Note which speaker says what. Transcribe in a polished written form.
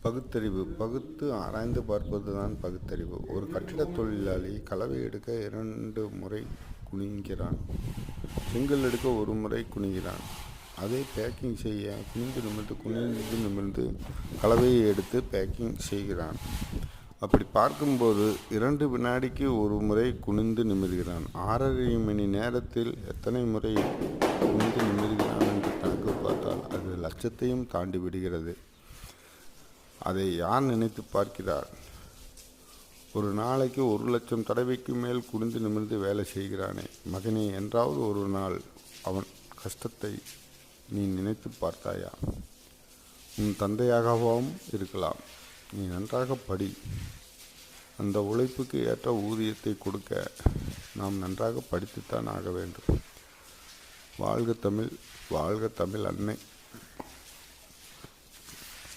Speaker 1: பகுத்தறிவு பகுத்து ஆராய்ந்து பார்ப்பதுதான் பகுத்தறிவு. ஒரு கட்டிடத் தொழிலாளி கலவை எடுக்க 2 முறை குனிகிறான். செங்கல் எடுக்க 1 முறை குனிகிறான். அதை பேக்கிங் செய்ய குனிந்து நிமிர்ந்து கலவையை எடுத்து பேக்கிங் செய்கிறான். அப்படி பார்க்கும்போது 2 வினாடிக்கு 1 முறை குனிந்து நிமிர்கிறான். 6.5 மணி நேரத்தில் எத்தனை முறை குனிந்து நிமிர்கிறான் என்று கணக்கு பார்த்தால் அது லட்சத்தையும் தாண்டி விடுகிறது. அதை யார் நினைத்து பார்க்கிறார்? ஒரு நாளைக்கு 1,00,000 தடவைக்கு மேல் குனிந்து நிமிர்ந்து வேலை செய்கிறானே மகனே, என்றாவது ஒரு நாள் அவன் கஷ்டத்தை நீ நினைத்து பார்த்தாயா? உன் தந்தையாகவும் இருக்கலாம். நீ நன்றாக படி. அந்த உழைப்புக்கு ஏற்ற ஊதியத்தை கொடுக்க நாம் நன்றாக படித்துத்தான் ஆக வேண்டும். வாழ்க தமிழ், வாழ்க தமிழ் அன்னை.